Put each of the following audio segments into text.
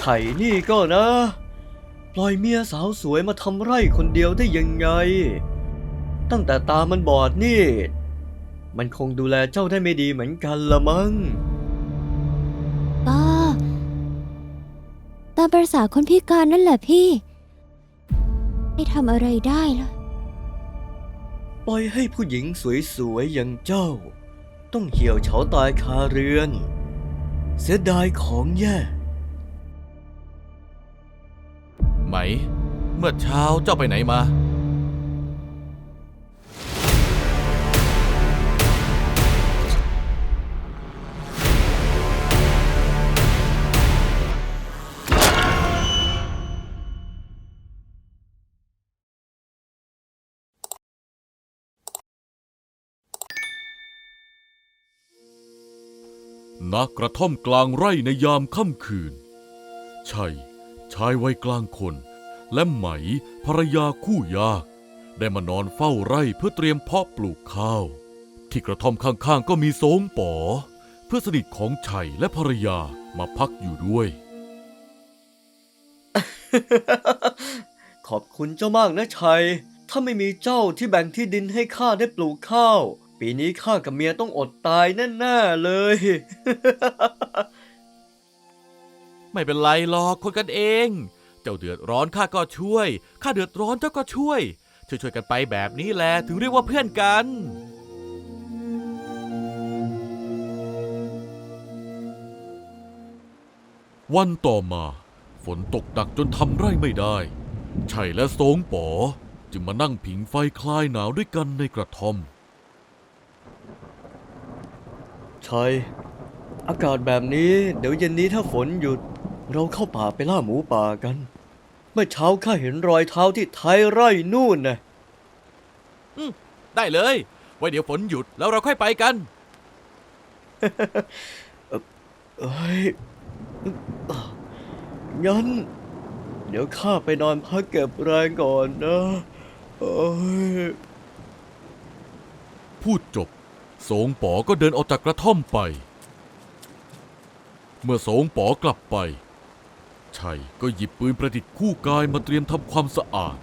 ชัยนี่ก็นะปล่อยเมียสาวสวยมาทำไร่คนเดียวได้ยังไงตั้งแต่ตามันบอดนี่มันคงดูแลเจ้าได้ไม่ดีเหมือนกันละมั้งก็ตามประสาคนพิการนั่นแหละพี่ไม่ทำอะไรได้เลย ปล่อยให้ผู้หญิงสวยๆอย่างเจ้าต้องเหี่ยวเฉาตายคาเรือนเสียดายของแย่ ไหมเมื่อเช้าเจ้าไปไหนมาณกระท่อมกลางไร่ในยามค่ำคืนชัยชายวัยกลางคนและไหมภรรยาคู่ยากได้มานอนเฝ้าไร่เพื่อเตรียมเพาะปลูกข้าวที่กระท่อมข้างๆก็มีโสงป๋อเพื่อนสนิทของชัยและภรรยามาพักอยู่ด้วย ขอบคุณเจ้ามากนะชัยถ้าไม่มีเจ้าที่แบ่งที่ดินให้ข้าได้ปลูกข้าวปีนี้ข้ากับเมียต้องอดตายแน่ๆเลย ไม่เป็นไรหรอกคนกันเองเจ้าเดือดร้อนข้าก็ช่วยข้าเดือดร้อนเจ้าก็ช่วยกันไปแบบนี้แหละถึงเรียกว่าเพื่อนกันวันต่อมาฝนตกหนักจนทำไร่ไม่ได้ชัยและโสงป๋อจึงมานั่งผิงไฟคลายหนาวด้วยกันในกระท่อมชัยอากาศแบบนี้เดี๋ยวเย็นนี้ถ้าฝนหยุดเราเข้าป่าไปล่าหมูป่ากันเมื่อเช้าข้าเห็นรอยเท้าที่ท้ายไร่นู่นนะ ได้เลยไว้เดี๋ยวฝนหยุดแล้วเราค่อยไปกัน เอ้ยงั้นเดี๋ยวข้าไปนอนพักเก็บแรงก่อนนะเอ้ย พูดจบโสงป๋อก็เดินออกจากกระท่อมไป เมื่อโสงป๋อกลับไปชัยก็หยิบปืนประดิษฐ์คู่กายมาเตรียมทำความสะอาด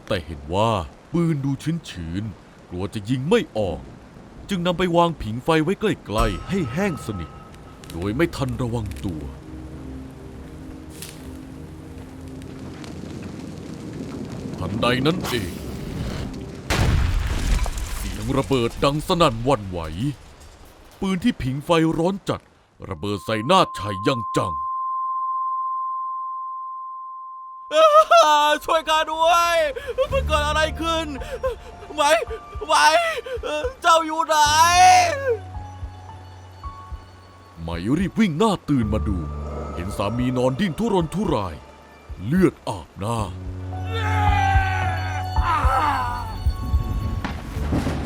แต่เห็นว่าปืนดูชื้นๆกลัวจะยิงไม่ออกจึงนำไปวางผิงไฟไว้ใกล้ๆให้แห้งสนิทโดยไม่ทันระวังตัวทันใดนั้นเองเสียงระเบิดดังสนั่นหวั่นไหวปืนที่ผิงไฟร้อนจัดระเบิดใส่หน้าชัยอย่างจังช่วยข้าด้วยมันเกิดอะไรขึ้นไหมเจ้าอยู่ไหนไหมรีบวิ่งหน้าตื่นมาดูเห็นสามีนอนดิ้นทุรนทุรายเลือดอาบหน้า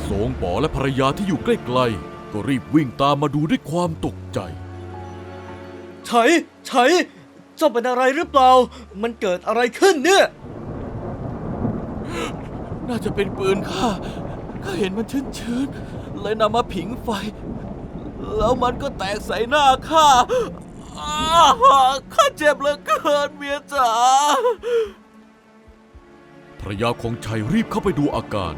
โสงป๋อและภรรยาที่อยู่ใกล้ๆก็รีบวิ่งตามมาดูด้วยความตกใจชัยเจ้าเป็นอะไรหรือเปล่ามันเกิดอะไรขึ้นเนี่ยน่าจะเป็นปืนข้าเห็นมันชื้นๆเลยนำมาผิงไฟแล้วมันก็แตกใส่หน้าข้าเจ็บเหลือเกินเมียจ๋าภรรยาของชัยรีบเข้าไปดูอาการ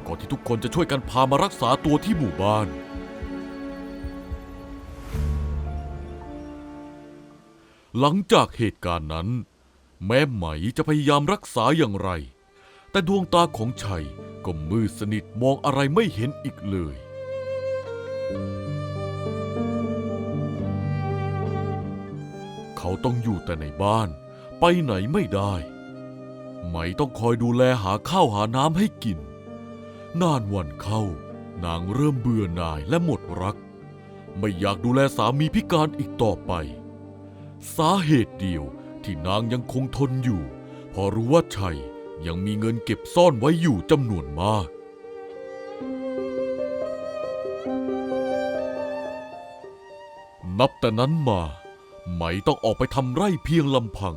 ก่อนที่ทุกคนจะช่วยกันพามารักษาตัวที่หมู่บ้านหลังจากเหตุการณ์นั้นแม้ไหมจะพยายามรักษาอย่างไรแต่ดวงตาของชัยก็มืดสนิทมองอะไรไม่เห็นอีกเลยเขาต้องอยู่แต่ในบ้านไปไหนไม่ได้ไหมต้องคอยดูแลหาข้าวหาน้ำให้กินนานวันเข้านางเริ่มเบื่อหน่ายและหมดรักไม่อยากดูแลสามีพิการอีกต่อไปสาเหตุเดียวที่นางยังคงทนอยู่เพราะรู้ว่าชัยยังมีเงินเก็บซ่อนไว้อยู่จำนวนมากนับแต่นั้นมาไหมต้องออกไปทำไร่เพียงลำพัง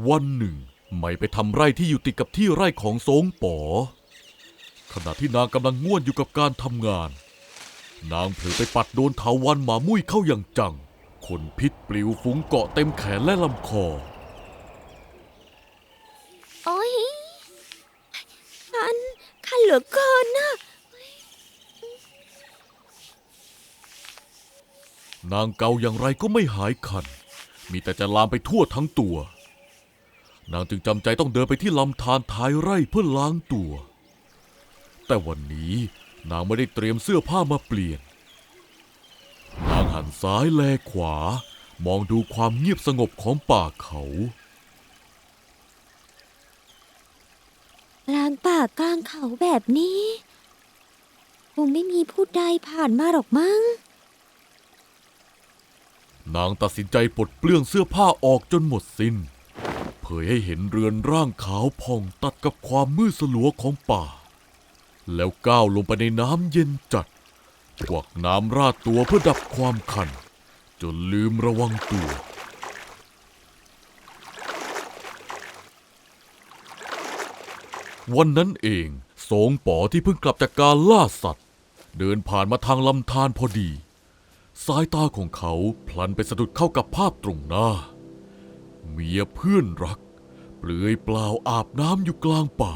วันหนึ่งไหมไปทำไร่ที่อยู่ติดกับที่ไร่ของโสงป๋อขณะที่นางกำลังง่วนอยู่กับการทำงาน นางเผลอไปปัดโดนเถาวัลย์หมามุ้ยเข้าอย่างจังขนพิษปลิวฟุ้งเกาะเต็มแขนและลำคอ โอ๊ยคันเหลือเกินนะ นางเกาอย่างไรก็ไม่หายคัน มีแต่จะลามไปทั่วทั้งตัว นางจึงจำใจต้องเดินไปที่ลำธารท้ายไร่เพื่อล้างตัว แต่วันนี้นางไม่ได้เตรียมเสื้อผ้ามาเปลี่ยน นางหันซ้ายแลขวามองดูความเงียบสงบของป่าเขา กลางป่ากลางเขาแบบนี้คงไม่มีผู้ใดผ่านมาหรอกมั้ง นางตัดสินใจปลดเปลื้องเสื้อผ้าออกจนหมดสิน้น เผยให้เห็นเรือนร่างขาวผ่องตัดกับความมืดสลัวของป่า แล้วก้าวลงไปในน้ำเย็นจัดกวักน้ำราดตัวเพื่อดับความคัน จนลืมระวังตัว วันนั้นเองโสงป๋อที่เพิ่งกลับจากการล่าสัตว์ เดินผ่านมาทางลำธารพอดี สายตาของเขาพลันไปสะดุดเข้ากับภาพตรงหน้า เมียเพื่อนรักเปลือยเปล่าอาบน้ำอยู่กลางป่า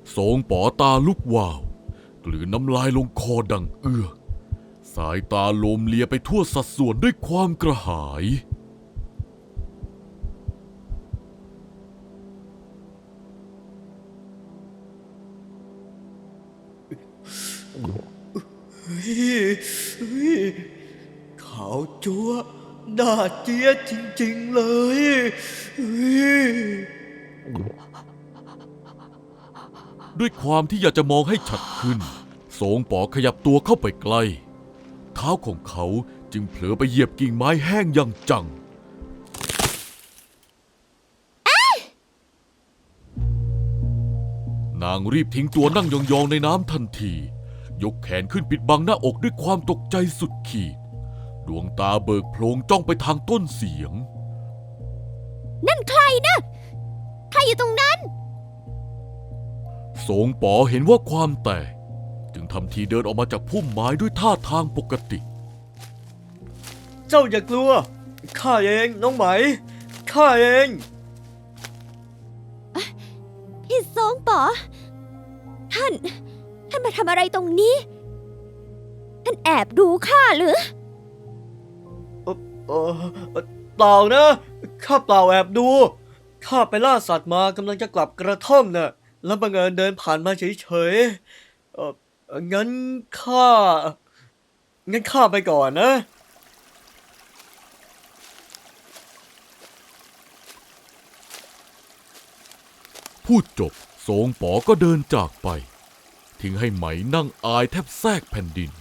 โสงป๋อตาลุกวาวกลืนน้ำลายลงคอดังเอื้อกสายตาโลมเลียไปทั่วสัดส่วนด้วยความกระหาย เฮ้ยเฮ้ยขาวจั๊วะหน้าเจี๊ยะจริงๆเลยเฮ้ย ด้วยความที่อยากจะมองให้ชัดขึ้นโสงป๋อขยับตัวเข้าไปใกล้เท้าของเขาจึงเผลอไปเหยียบกิ่งไม้แห้งอย่างจัง นางรีบทิ้งตัวนั่งยองๆในน้ำทันที ยกแขนขึ้นปิดบังหน้าอกด้วยความตกใจสุดขีด ดวงตาเบิกโพลงจ้องไปทางต้นเสียง นั่นใครนะ ใครอยู่ตรงนั้น โสงป๋อเห็นว่าความแตกจึงทำทีเดินออกมาจากพุ่มไม้ด้วยท่าทางปกติ เจ้าอย่ากลัวข้าเองน้องไหมข้าเอง พี่ซงป๋อท่านมาทำอะไรตรงนี้ ท่านแอบดูข้าหรือ เปล่านะข้าเปล่าแอบดูข้าไปล่าสัตว์มากำลังจะกลับกระท่อมน่ะแล้วบังเอิญเดินผ่านมาเฉยๆงั้นข้าไปก่อนนะ พูดจบโสงป๋อก็เดินจากไป ทิ้งให้ไหมนั่งอายแทบแทรกแผ่นดิน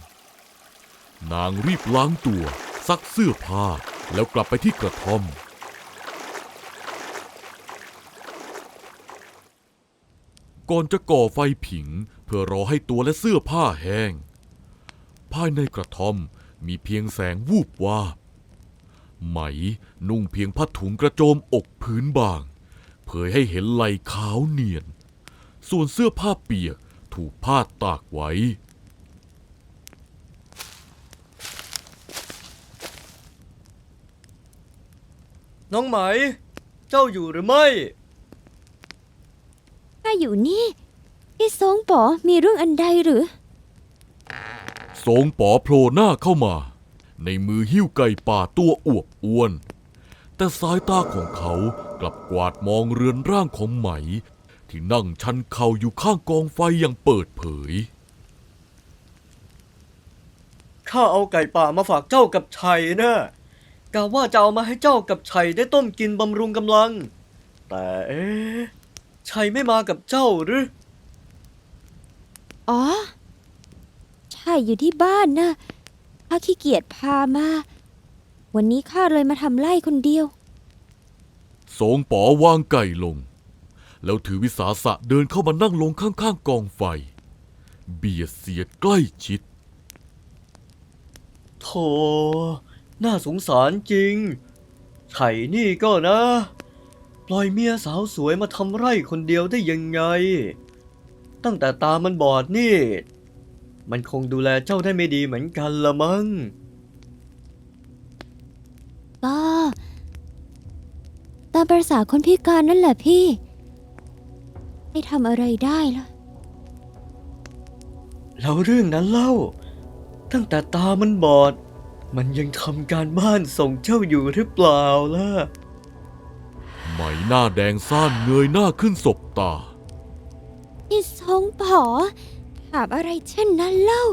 นางรีบล้างตัวซักเสื้อผ้าแล้วกลับไปที่กระท่อม ก่อนจะก่อไฟผิงเพื่อรอให้ตัวและเสื้อผ้าแห้ง ภายในกระท่อมมีเพียงแสงวูบวาบ ไหมนุ่งเพียงผ้าถุงกระโจมอกพื้นบางเผยให้เห็นไหล่ขาวเนียน ส่วนเสื้อผ้าเปียกถูกผ้าตากไว้ น้องไหมเจ้าอยู่หรือไม่ ข้าอยู่นี่ พี่ซงป๋อมีเรื่องอันใดหรือ โสงป๋อโผล่หน้าเข้ามา ในมือหิ้วไก่ป่าตัวอวบอ้วน แต่สายตาของเขากลับกวาดมองเรือนร่างของไหม ที่นั่งชันเข่าอยู่ข้างกองไฟอย่างเปิดเผย ข้าเอาไก่ป่ามาฝากเจ้ากับชัยนะกะว่าจะเอามาให้เจ้ากับชัยได้ต้มกินบำรุงกำลัง แต่ชัยไม่มากับเจ้าหรือ อ๋อ ใช่อยู่ที่บ้านนะข้าขี้เกียจพามา วันนี้ข้าเลยมาทำไร่คนเดียว โสงป๋อวางไก่ลง แล้วถือวิสาสะเดินเข้ามานั่งลงข้างๆกองไฟ เบียดเสียดใกล้ชิด โธ่น่าสงสารจริงชัยนี่ก็นะ ปล่อยเมียสาวสวยมาทำไร่คนเดียวได้ยังไง ตั้งแต่ตามันบอดนี่ มันคงดูแลเจ้าได้ไม่ดีเหมือนกันละมั้ง ก็ตามประสาคนพิการนั่นแหละพี่ไม่ทำอะไรได้ล่ะ แล้วเรื่องนั้นเล่า ตั้งแต่ตามันบอด มันยังทำการบ้านส่งเจ้าอยู่หรือเปล่าล่ะ ไหมหน้าแดงซ่านเงยหน้าขึ้นสบตา พี่ทรงป๋อถามอะไรเช่นนั้นเล่า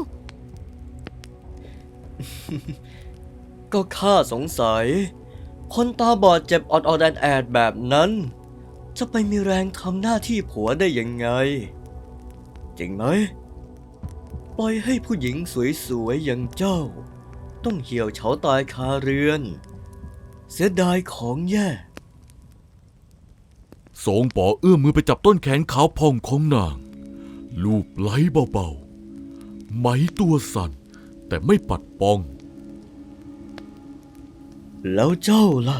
ก็ข้าสงสัย คนตาบอดเจ็บออดๆแอดๆแบบนั้น จะไปมีแรงทำหน้าที่ผัวได้ยังไง จริงไหม ปล่อยให้ผู้หญิงสวยๆอย่างเจ้า ต้องเหี่ยวเฉาตายคาเรือน เสียดายของแย่ สงป๋อเอื้อมมือไปจับต้นแขนขาวพองของนาง ลูบไหลเบาๆ ไหมตัวสั่นแต่ไม่ปัดป้อง แล้วเจ้าล่ะ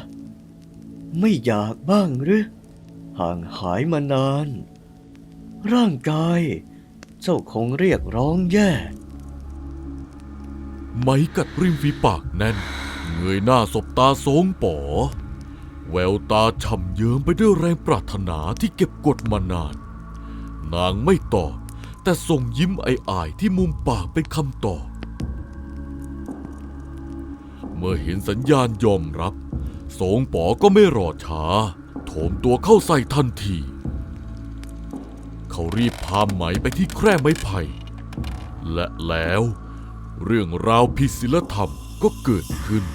ไม่อยากบ้างหรือ ห่างหายมานาน ร่างกาย เจ้าคงเรียกร้องแย่ ไหมกัดริมฝีปากแน่น เงยหน้าสบตาสงป๋อ แววตาช่ำเยิ้มไปด้วยแรงปรารถนาที่เก็บกดมานาน นางไม่ตอบ แต่ส่งยิ้มอายๆที่มุมปากเป็นคำตอบ เมื่อเห็นสัญญาณยอมรับ สงป๋อก็ไม่รอช้า โถมตัวเข้าใส่ทันที เขารีบพาไหมไปที่แคร่ไม้ไผ่ และแล้ว เรื่องราวผิดศีลธรรมก็เกิดขึ้น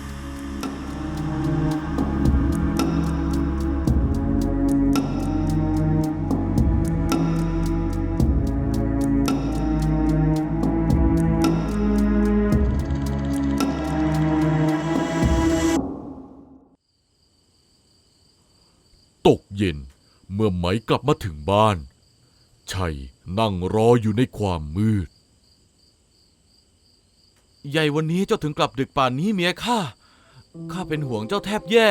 ตกเย็นเมื่อไหมกลับมาถึงบ้าน ชัยนั่งรออยู่ในความมืด ใหญ่วันนี้เจ้าถึงกลับดึกป่านนี้เมียข้าเป็นห่วงเจ้าแทบแย่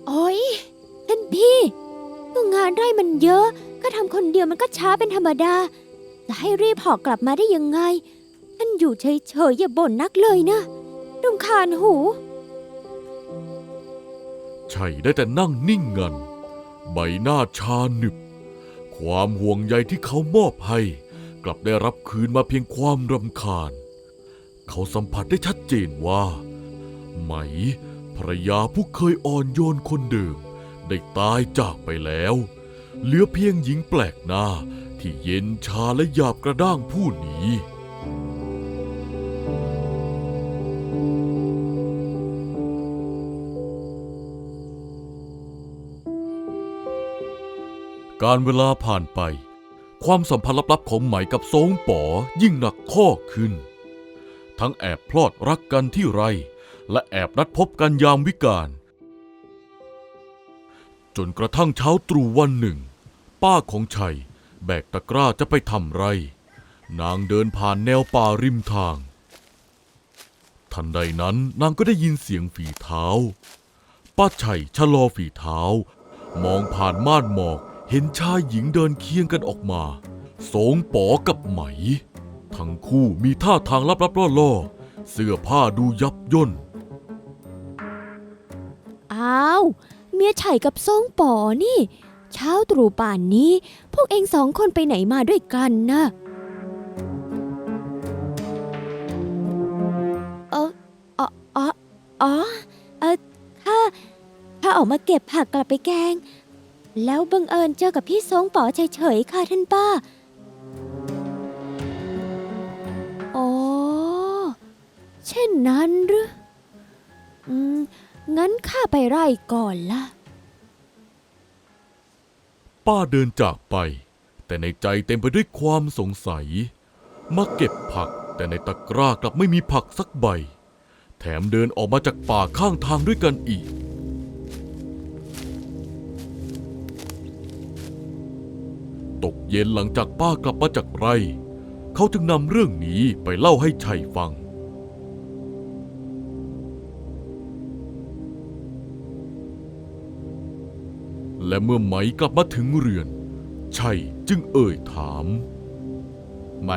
โอ๊ยท่านพี่ก็งานไร่มันเยอะ ก็ทำคนเดียวมันก็ช้าเป็นธรรมดา จะให้รีบหอกกลับมาได้ยังไง ท่านอยู่เฉยๆอย่าบ่นนักเลยนะรำคาญหู ชัยได้แต่นั่งนิ่งงัน ใบหน้าชาหนึบ ความห่วงใยที่เขามอบให้ กลับได้รับคืนมาเพียงความรำคาญ เขาสัมผัสได้ชัดเจนว่า ไหมภรรยาผู้เคยอ่อนโยนคนเดิม ได้ตายจากไปแล้ว เหลือเพียงหญิงแปลกหน้าที่เย็นชาและหยาบกระด้างผู้นี้ การเวลาผ่านไป ความสัมพันธ์ลับๆของไหมกับสงป๋อยิ่งหนักข้อขึ้น ทั้งแอบพลอดรักกันที่ไร่ และแอบนัดพบกันยามวิกาล จนกระทั่งเช้าตรู่วันหนึ่ง ป้าของชัยแบกตะกร้าจะไปทำไร่ นางเดินผ่านแนวป่าริมทาง ทันใดนั้นนางก็ได้ยินเสียงฝีเท้า ป้าชัยชะลอฝีเท้า มองผ่านม่านหมอกเห็นชายหญิงเดินเคียงกันออกมาสงป๋อกับไหม ทั้งคู่มีท่าทางลับๆล่อๆเสื้อผ้าดูยับย่น อ้าว เมียไฉกับทรงป๋อนี่ เช้าตรู่ป่านนี้ พวกเองสองคนไปไหนมาด้วยกันนะอ๋อข้าออกมาเก็บผักกลับไปแกง แล้วบังเอิญเจอกับพี่ทรงป๋อเฉยๆค่ะท่านป้า อ๋อ เช่นนั้นหรืองั้นข้าไปไร่ก่อนละ ป้าเดินจากไป แต่ในใจเต็มไปด้วยความสงสัย มาเก็บผักแต่ในตะกร้ากลับไม่มีผักสักใบ แถมเดินออกมาจากป่าข้างทางด้วยกันอีก ตกเย็นหลังจากป้ากลับมาจากไร่ เขาจึงนำเรื่องนี้ไปเล่าให้ชัยฟัง และเมื่อไหมกลับมาถึงเรือน ชัยจึงเอ่ยถาม ไหม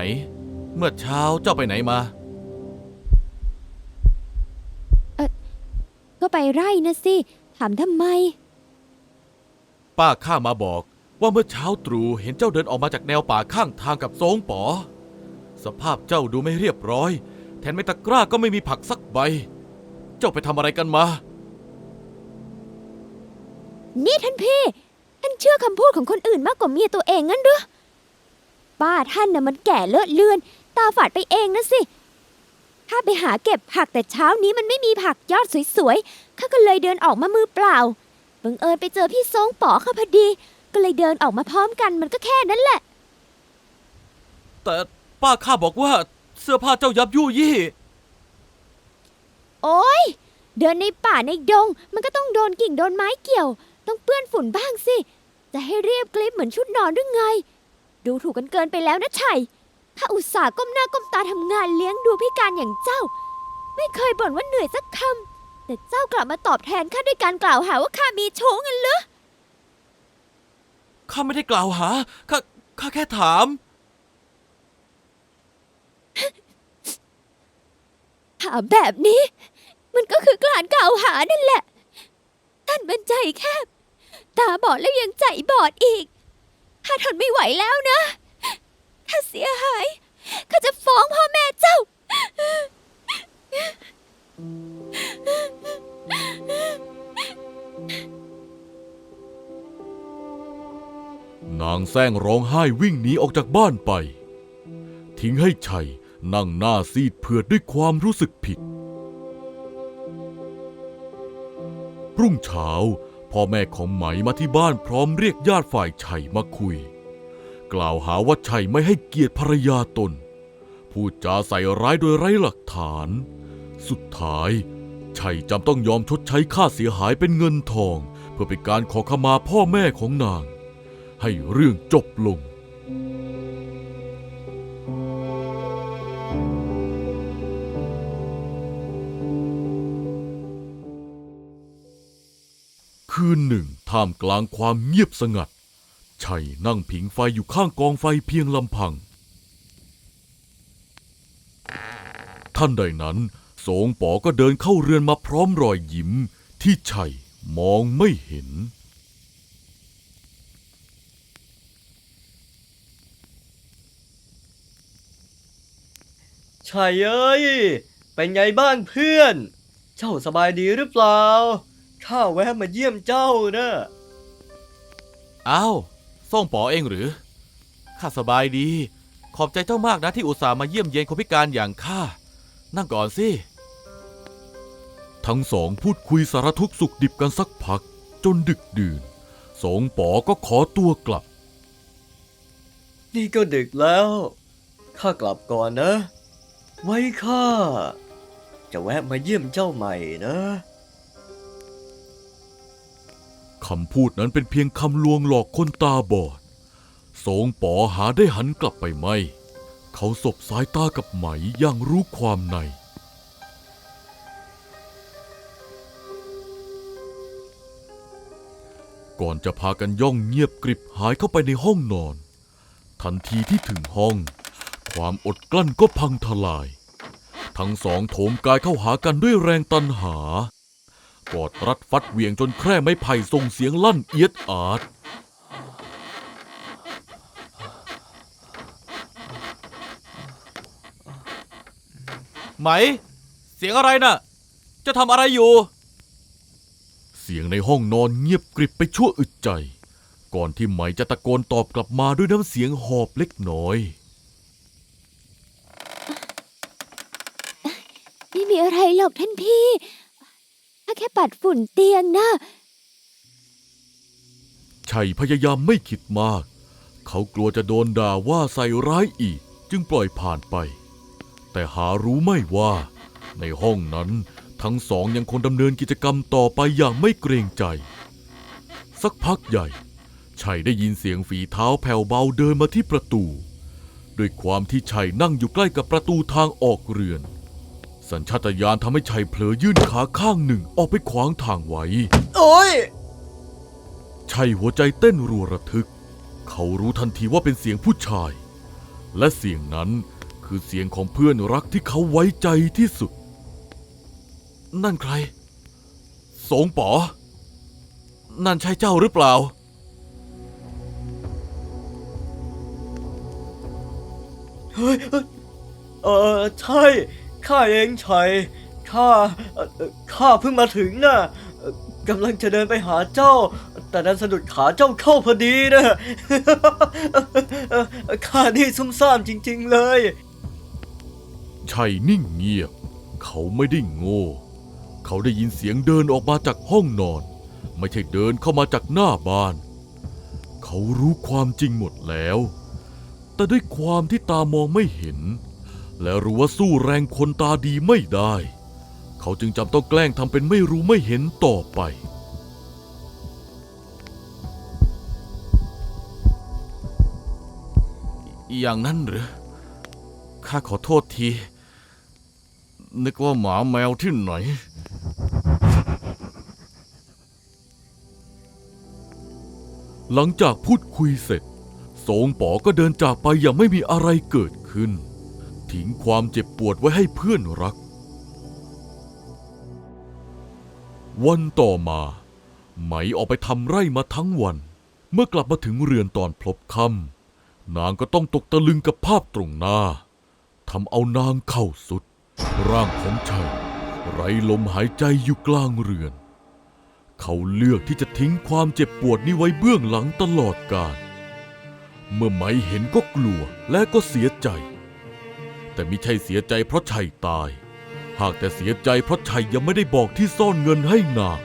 เมื่อเช้าเจ้าไปไหนมา ก็ไปไร่นะสิ ถามทำไม ป้าข้ามาบอกว่าเมื่อเช้าตรู่เห็นเจ้าเดินออกมาจากแนวป่าข้างทางกับโซงป๋อ สภาพเจ้าดูไม่เรียบร้อย แถมในตะกร้าก็ไม่มีผักสักใบ เจ้าไปทำอะไรกันมา นี่ท่านพี่ ท่านเชื่อคำพูดของคนอื่นมากกว่าเมียตัวเองงั้นหรือป้าท่านน่ะมันแก่เลอะเลือน ตาฝาดไปเองนะสิข้าไปหาเก็บผักแต่เช้านี้มันไม่มีผักยอดสวยๆข้าก็เลยเดินออกมามือเปล่าบังเอิญไปเจอพี่ซงป๋อเข้าพอดี ก็เลยเดินออกมาพร้อมกันมันก็แค่นั้นแหละ แต่ป้าข้าบอกว่าเสื้อผ้าเจ้ายับยุยี่ โอ๊ย เดินในป่าในดง มันก็ต้องโดนกิ่งโดนไม้เกี่ยว ต้องเปื้อนฝุ่นบ้างสิ จะให้เรียบกริบเหมือนชุดนอนหรือไง ดูถูกกันเกินไปแล้วนะชัยข้าอุตส่าห์ก้มหน้าก้มตาทำงานเลี้ยงดูพิการอย่างเจ้า ไม่เคยบ่นว่าเหนื่อยสักคำแต่เจ้ากลับมาตอบแทนข้าด้วยการกล่าวหาว่าข้ามีชู้งั้นเหรอ ข้าไม่ได้กล่าวหา ข้าแค่ถาม ถามแบบนี้ มันก็คือการกล่าวหานั่นแหละ ท่านเป็นใจแคบ ตาบอดแล้วยังใจบอดอีกข้าทนไม่ไหวแล้วนะข้าเสียหายข้าจะฟ้องพ่อแม่เจ้า นางแซงร้องไห้วิ่งหนีออกจากบ้านไป ทิ้งให้ชัยนั่งหน้าซีดเผือดด้วยความรู้สึกผิด รุ่งเช้าพ่อแม่ของไหมมาที่บ้านพร้อมเรียกญาติฝ่ายชัยมาคุย กล่าวหาว่าชัยไม่ให้เกียรติภรรยาตนพูดจาใส่ร้ายโดยไร้หลักฐาน สุดท้ายชัยจำต้องยอมชดใช้ค่าเสียหายเป็นเงินทองเพื่อเป็นการขอขมาพ่อแม่ของนางให้เรื่องจบลงคืนหนึ่งท่ามกลางความเงียบสงัดชัยนั่งผิงไฟอยู่ข้างกองไฟเพียงลำพังท่านใดนั้นโสงป๋อก็เดินเข้าเรือนมาพร้อมรอยยิ้มที่ชัยมองไม่เห็นชัยเอ้ย เป็นไงบ้างเพื่อน เจ้าสบายดีหรือเปล่า ข้าแวะมาเยี่ยมเจ้านะ อ้าวส่งป๋อเองหรือ ข้าสบายดี ขอบใจเจ้ามากนะที่อุตส่าห์มาเยี่ยมเยียนคนพิการอย่างข้า นั่งก่อนสิ ทั้งสองพูดคุยสารทุกข์สุขดิบกันสักพักจนดึกดื่นโสงป๋อก็ขอตัวกลับ นี่ก็ดึกแล้ว ข้ากลับก่อนนะ ไว้ข้าจะแวะมาเยี่ยมเจ้าใหม่นะ คำพูดนั้นเป็นเพียงคำลวงหลอกคนตาบอดโสงป๋อหาได้หันกลับไปไม่ เขาสบสายตากับไหมอย่างรู้ความในก่อนจะพากันย่องเงียบกริบหายเข้าไปในห้องนอน ทันทีที่ถึงห้อง ความอดกลั้นก็พังทลาย ทั้งสองโถมกายเข้าหากันด้วยแรงตันหากอดรัดฟัดเหวี่ยงจนแคร่ไม้ไผ่ส่งเสียงลั่นเอียดอาร์ต ไหม เสียงอะไรน่ะ จะทำอะไรอยู่ เสียงในห้องนอนเงียบกริบไปชั่วอึดใจ ก่อนที่ไหมจะตะโกนตอบกลับมาด้วยน้ำเสียงหอบเล็กน้อย ไม่มีอะไรหรอกท่านพี่ข้าแค่ปัดฝุ่นเตียงนะ ชัยพยายามไม่คิดมาก เขากลัวจะโดนด่าว่าใส่ร้ายอีกจึงปล่อยผ่านไป แต่หารู้ไม่ว่าในห้องนั้นทั้งสองยังคงดำเนินกิจกรรมต่อไปอย่างไม่เกรงใจ สักพักใหญ่ชัยได้ยินเสียงฝีเท้าแผ่วเบาเดินมาที่ประตูด้วยความที่ชัยนั่งอยู่ใกล้กับประตูทางออกเรือน สัญชาตญาณทำให้ชัยเผลอยื่นขาข้างหนึ่งออกไปขวางทางไว้ โอ้ย ชัยหัวใจเต้นรัวระทึก เขารู้ทันทีว่าเป็นเสียงผู้ชาย และเสียงนั้นคือเสียงของเพื่อนรักที่เขาไว้ใจที่สุด นั่นใครสงป๋อนั่นใช่เจ้าหรือเปล่า ใช่ข้าเองชัยข้าเพิ่งมาถึงน่ะกำลังจะเดินไปหาเจ้า แต่ดันสะดุดขาเจ้าเข้าพอดีนะ ข้านี่ซุ่มซ่ามจริงๆเลย ชัยนิ่งเงียบเขาไม่ได้โง่ เขาได้ยินเสียงเดินออกมาจากห้องนอน ไม่ใช่เดินเข้ามาจากหน้าบ้าน เขารู้ความจริงหมดแล้ว แต่ด้วยความที่ตามองไม่เห็น และรู้ว่าสู้แรงคนตาดีไม่ได้ เขาจึงจำต้องแกล้งทำเป็นไม่รู้ไม่เห็นต่อไป อย่างนั้นหรือข้าขอโทษที นึกว่าหมาแมวที่ไหน หลังจากพูดคุยเสร็จโสงป๋อก็เดินจากไปอย่างไม่มีอะไรเกิดขึ้น ทิ้งความเจ็บปวดไว้ให้เพื่อนรัก วันต่อมาไหมออกไปทำไร่มาทั้งวัน เมื่อกลับมาถึงเรือนตอนพลบค่ำนางก็ต้องตกตะลึงกับภาพตรงหน้าทำเอานางเข่าสุด ร่างของชัยไร้ลมหายใจอยู่กลางเรือน เขาเลือกที่จะทิ้งความเจ็บปวดนี้ไว้เบื้องหลังตลอดกาล เมื่อไหมเห็นก็กลัวและก็เสียใจ แต่มิใช่เสียใจเพราะชัยตาย หากแต่เสียใจเพราะชัยยังไม่ได้บอกที่ซ่อนเงินให้นาง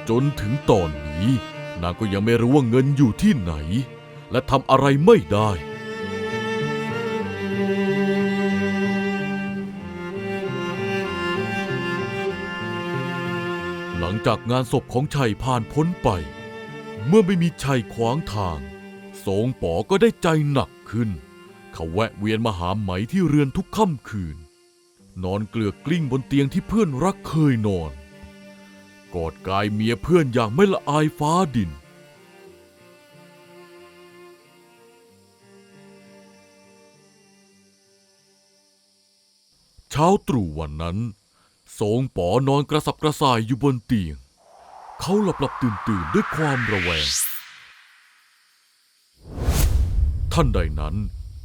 จนถึงตอนนี้นางก็ยังไม่รู้ว่าเงินอยู่ที่ไหน และทำอะไรไม่ได้ หลังจากงานศพของชัยผ่านพ้นไป เมื่อไม่มีชัยขวางทางโสงป๋อก็ได้ใจหนักขึ้น เขาแวะเวียนมาหาไหมที่เรือนทุกค่ำคืน นอนเกลือกกลิ้งบนเตียงที่เพื่อนรักเคยนอน กอดกายเมียเพื่อนอย่างไม่ละอายฟ้าดิน เช้าตรู่วันนั้นโสงป๋อนอนกระสับกระส่ายอยู่บนเตียง เขาหลับตื่นด้วยความระแวง ทันใดนั้น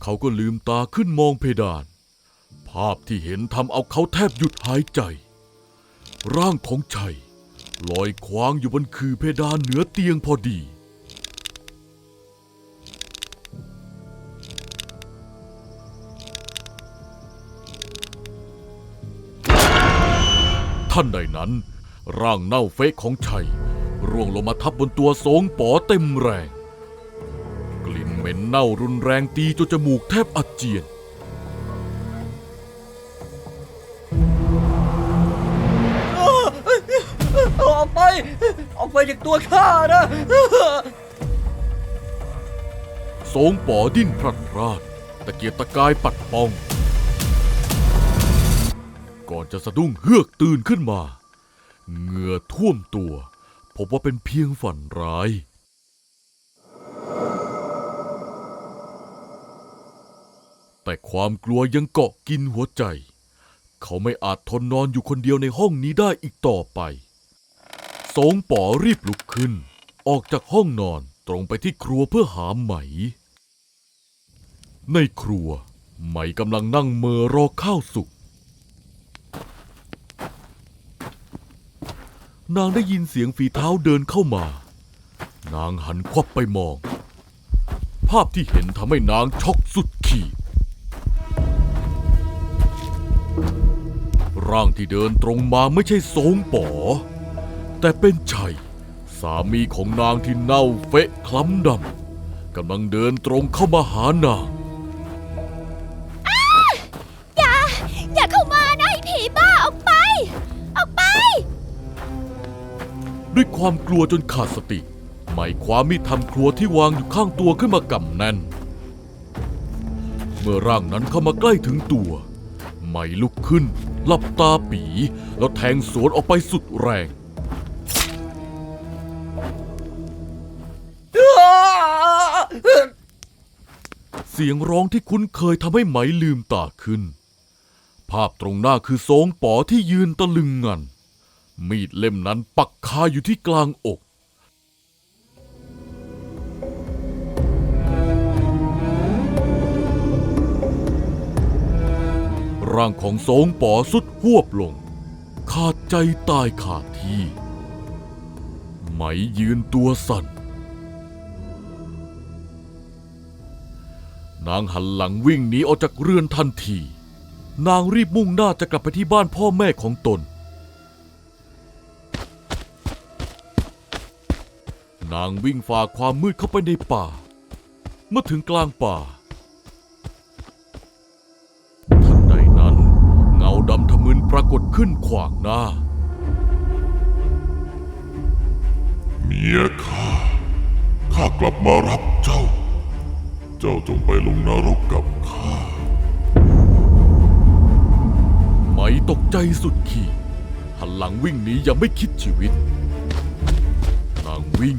เขาก็ลืมตาขึ้นมองเพดาน ภาพที่เห็นทำเอาเขาแทบหยุดหายใจ ร่างของชัยลอยคว้างอยู่บนคือเพดานเหนือเตียงพอดี ท่านใดนั้นร่างเน่าเฟะของชัยร่วงลงมาทับบนตัวโสงป๋อเต็มแรง กลิ่นเหม็นเน่ารุนแรงตีจนจมูกแทบอาเจียน ออกไปจากตัวข้านะ โสงป๋อดิ้นพลัดพรากตะเกียกตะกายปัดป้อง ก่อนจะสะดุ้งเฮือกตื่นขึ้นมาเหงื่อท่วมตัวพบว่าเป็นเพียงฝันร้าย แต่ความกลัวยังเกาะกินหัวใจ เขาไม่อาจทนนอนอยู่คนเดียวในห้องนี้ได้อีกต่อไปโสงป๋อรีบลุกขึ้นออกจากห้องนอนตรงไปที่ครัวเพื่อหาไหม ในครัวไหมกำลังนั่งเมอรอข้าวสุก นางได้ยินเสียงฝีเท้าเดินเข้ามา นางหันควับไปมอง ภาพที่เห็นทำให้นางช็อกสุดขีด ร่างที่เดินตรงมาไม่ใช่โสงป๋อแต่เป็นชัยสามีของนางที่เน่าเฟะคล้ำดำกำลังเดินตรงเข้ามาหานาง อย่าเข้ามานะไอ้ผีบ้าออกไป ออกไป ด้วยความกลัวจนขาดสติไหมคว้ามีดทำครัวที่วางอยู่ข้างตัวขึ้นมากำแน่น เมื่อร่างนั้นเข้ามาใกล้ถึงตัวไหมลุกขึ้นหลับตาปีแล้วแทงสวนออกไปสุดแรง เสี สียงร้องที่คุ้นเคยทำให้ไหมลืมตาขึ้น ภาพตรงหน้าคือโสงป๋อที่ยืนตะลึงงัน มีดเล่มนั้นปักคาอยู่ที่กลางอก ร่างของโสงป๋อสุดหวบลง ขาดใจตายขาดที่ ไหมยืนตัวสั่น นางหันหลังวิ่งหนีออกจากเรือนทันที นางรีบมุ่งหน้าจะกลับไปที่บ้านพ่อแม่ของตน นางวิ่งฝ่าความมืดเข้าไปในป่า เมื่อถึงกลางป่า ทันใดนั้นเงาดำทะมึนปรากฏขึ้นขวางหน้า เมียข้ากลับมารับเจ้า เจ้าจงไปลงนรกกับข้า ไหมตกใจสุดขีดหันหลังวิ่งหนีอย่างไม่คิดชีวิต นางวิ่ง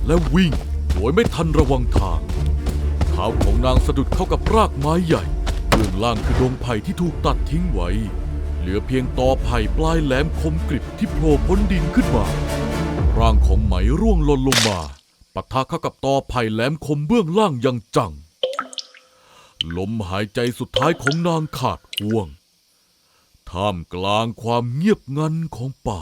และวิ่งโดยไม่ทันระวังทางเท้าของนางสะดุดเข้ากับรากไม้ใหญ่เบื้องล่างคือดงไผ่ที่ถูกตัดทิ้งไว้ เหลือเพียงตอไผ่ปลายแหลมคมกริบที่โผล่พ้นดินขึ้นมา ร่างของไหมร่วงหล่นลงมาปะทะเข้ากับตอไผ่แหลมคมเบื้องล่างอย่างจัง ลมหายใจสุดท้ายของนางขาดห่วงท่ามกลางความเงียบงันของป่า